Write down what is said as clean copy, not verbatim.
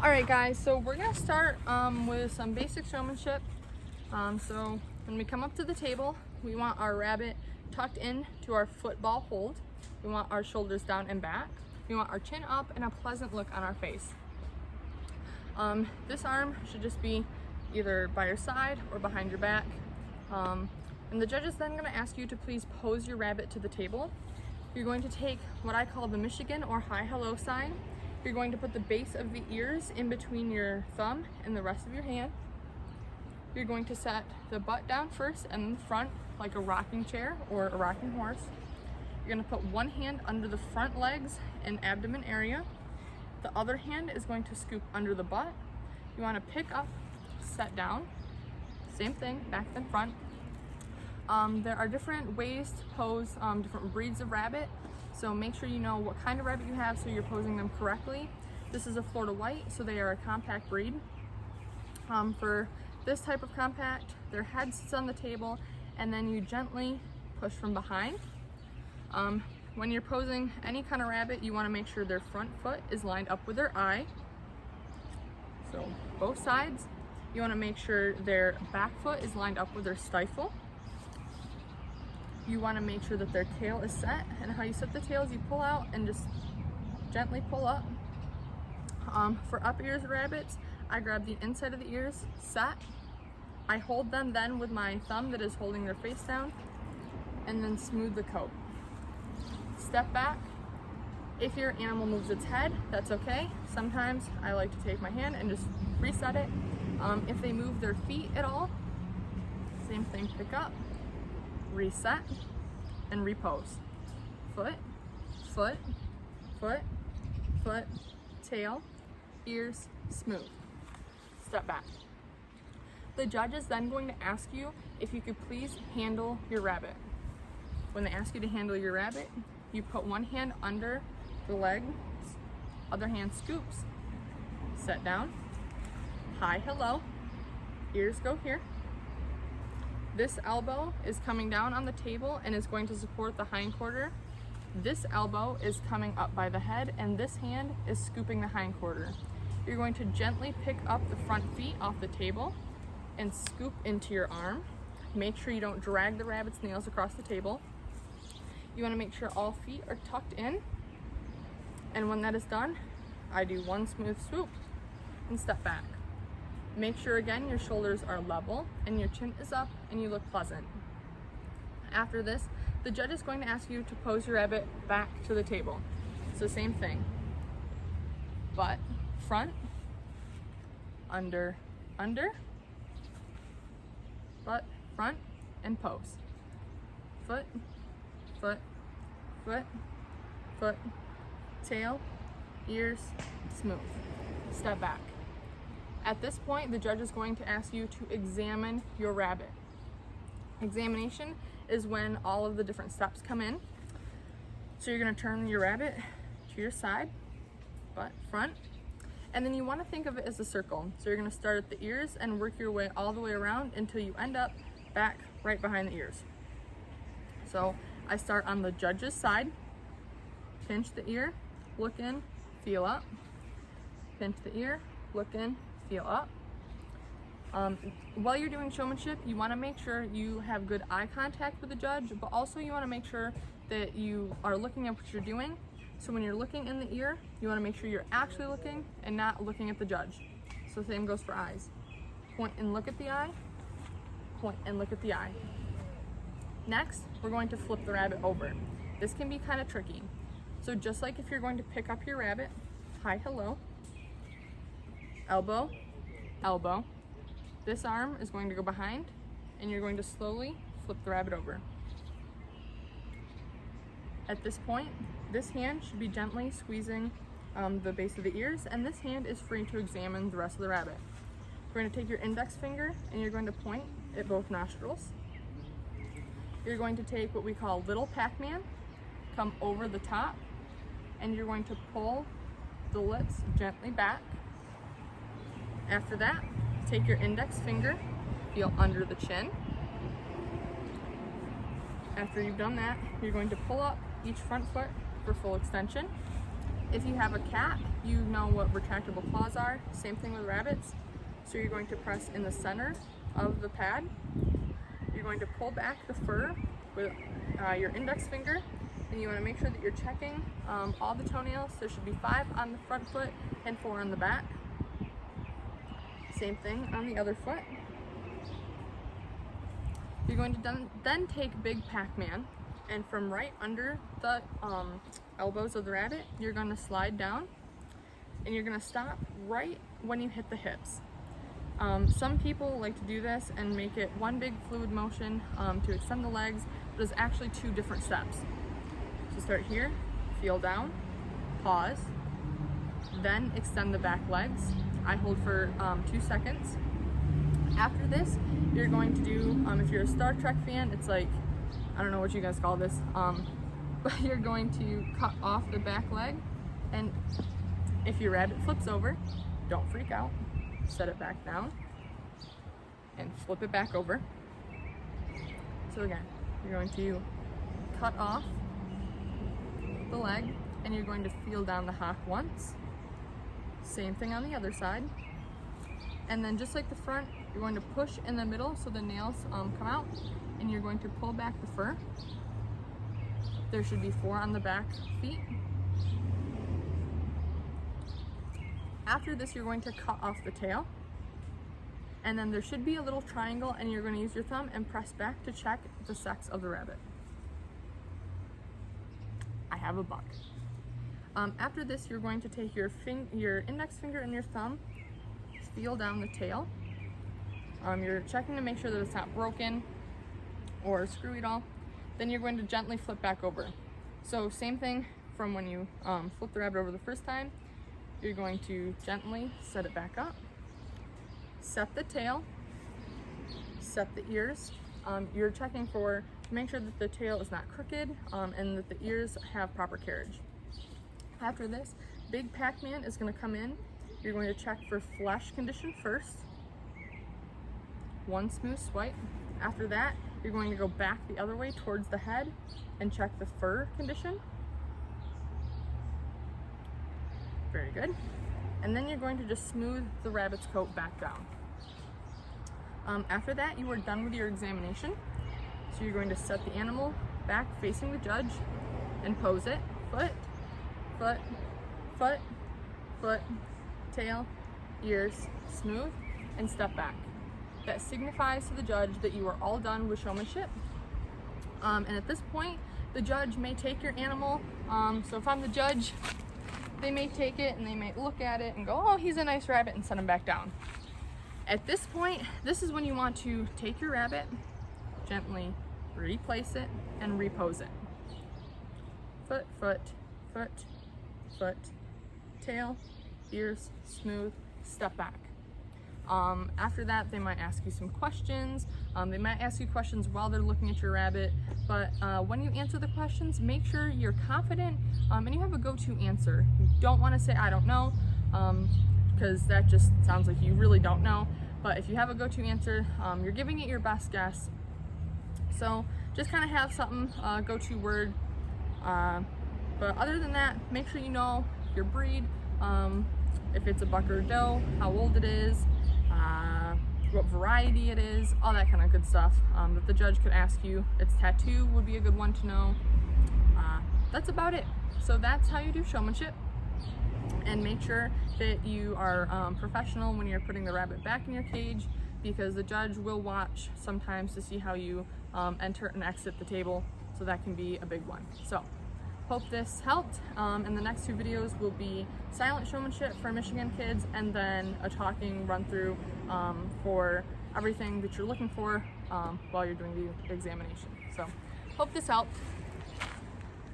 All right, guys, so we're gonna start with some basic showmanship. So when we come up to the table, we want our rabbit tucked in to our football hold. We want our shoulders down and back. We want our chin up and a pleasant look on our face. This arm should just be either by your side or behind your back. And the judge is then gonna ask you to please pose your rabbit to the table. You're going to take what I call the Michigan or high hello sign. You're going to put the base of the ears in between your thumb and the rest of your hand. You're going to set the butt down first and the front like a rocking chair or a rocking horse. You're going to put one hand under the front legs and abdomen area. The other hand is going to scoop under the butt. You want to pick up, set down. Same thing, back and front. There are different ways to pose different breeds of rabbit. So make sure you know what kind of rabbit you have so you're posing them correctly. This is a Florida White, so they are a compact breed. For this type of compact, their head sits on the table and then you gently push from behind. When you're posing any kind of rabbit, you want to make sure their front foot is lined up with their eye. So both sides. You want to make sure their back foot is lined up with their stifle. You want to make sure that their tail is set, and how you set the tail is you pull out and just gently pull up. For up ears rabbits, I grab the inside of the ears, set. I hold them then with my thumb that is holding their face down, and then smooth the coat. Step back. If your animal moves its head, that's okay. Sometimes I like to take my hand and just reset it. If they move their feet at all, same thing, pick up, reset, and repose. Foot, foot, foot, foot, tail, ears, smooth. Step back. The judge is then going to ask you if you could please handle your rabbit. When they ask you to handle your rabbit, you put one hand under the leg, other hand scoops, set down, hi, hello, ears go here. This elbow is coming down on the table and is going to support the hindquarter. This elbow is coming up by the head and this hand is scooping the hindquarter. You're going to gently pick up the front feet off the table and scoop into your arm. Make sure you don't drag the rabbit's nails across the table. You want to make sure all feet are tucked in. And when that is done, I do one smooth swoop and step back. Make sure again your shoulders are level and your chin is up and you look pleasant. After this, the judge is going to ask you to pose your rabbit back to the table. So same thing. Butt, front, under, butt, front, and pose. Foot, foot, foot, foot, tail, ears, smooth. Step back. At this point, the judge is going to ask you to examine your rabbit. Examination is when all of the different steps come in. So you're going to turn your rabbit to your side, butt, front, and then you want to think of it as a circle. So you're going to start at the ears and work your way all the way around until you end up back right behind the ears. So I start on the judge's side, pinch the ear, look in, feel up, pinch the ear, look in, feel up. While you're doing showmanship, you want to make sure you have good eye contact with the judge, but also you want to make sure that you are looking at what you're doing. So when you're looking in the ear, you want to make sure you're actually looking and not looking at the judge. So same goes for eyes. Point and look at the eye, point and look at the eye. Next, we're going to flip the rabbit over. This can be kind of tricky. So just like if you're going to pick up your rabbit, hi, hello, elbow, elbow. This arm is going to go behind and you're going to slowly flip the rabbit over. At this point, this hand should be gently squeezing the base of the ears and this hand is free to examine the rest of the rabbit. We're going to take your index finger and you're going to point at both nostrils. You're going to take what we call little Pac-Man, come over the top, and you're going to pull the lips gently back. After that, take your index finger, feel under the chin. After you've done that, you're going to pull up each front foot for full extension. If you have a cat, you know what retractable claws are. Same thing with rabbits. So you're going to press in the center of the pad. You're going to pull back the fur with your index finger, and you want to make sure that you're checking all the toenails. There should be 5 on the front foot and 4 on the back. Same thing on the other foot. You're going to then take Big Pac-Man, and from right under the elbows of the rabbit, you're going to slide down, and you're going to stop right when you hit the hips. Some people like to do this and make it one big fluid motion to extend the legs, but it's actually 2 different steps. So start here, feel down, pause, then extend the back legs. I hold for 2 seconds. After this, you're going to do, if you're a Star Trek fan, it's like, I don't know what you guys call this, but you're going to cut off the back leg, and if your rabbit flips over, don't freak out. Set it back down and flip it back over. So again, you're going to cut off the leg, and you're going to feel down the hock once. Same thing on the other side. And then just like the front, you're going to push in the middle so the nails come out, and you're going to pull back the fur. There should be 4 on the back feet. After this, you're going to cut off the tail, and then there should be a little triangle, and you're going to use your thumb and press back to check the sex of the rabbit. I have a buck. After this, you're going to take your index finger and your thumb, feel down the tail. You're checking to make sure that it's not broken or screwy at all. Then you're going to gently flip back over. So same thing from when you flip the rabbit over the first time. You're going to gently set it back up, set the tail, set the ears. You're checking to make sure that the tail is not crooked and that the ears have proper carriage. After this, Big Pac-Man is going to come in. You're going to check for flesh condition first. 1 smooth swipe. After that, you're going to go back the other way towards the head and check the fur condition. Very good. And then you're going to just smooth the rabbit's coat back down. After that, you are done with your examination. So you're going to set the animal back facing the judge and pose it. Foot, foot, foot, foot, tail, ears, smooth, and step back. That signifies to the judge that you are all done with showmanship. And at this point, the judge may take your animal. So if I'm the judge, they may take it and they may look at it and go, oh, he's a nice rabbit, and set him back down. At this point, this is when you want to take your rabbit, gently replace it, and repose it. Foot, foot, foot, foot, tail, ears, smooth, step back. After that, they might ask you some questions. They might ask you questions while they're looking at your rabbit, but when you answer the questions, make sure you're confident and you have a go-to answer. You don't want to say, I don't know, because that just sounds like you really don't know. But if you have a go-to answer, you're giving it your best guess. So just kind of have something, go-to word. But other than that, make sure you know your breed, if it's a buck or a doe, how old it is, what variety it is, all that kind of good stuff that the judge could ask you. Its tattoo would be a good one to know. That's about it. So that's how you do showmanship. And make sure that you are professional when you're putting the rabbit back in your cage, because the judge will watch sometimes to see how you enter and exit the table. So that can be a big one. So hope this helped. And the next 2 videos will be silent showmanship for Michigan kids, and then a talking run through for everything that you're looking for while you're doing the examination. So hope this helped.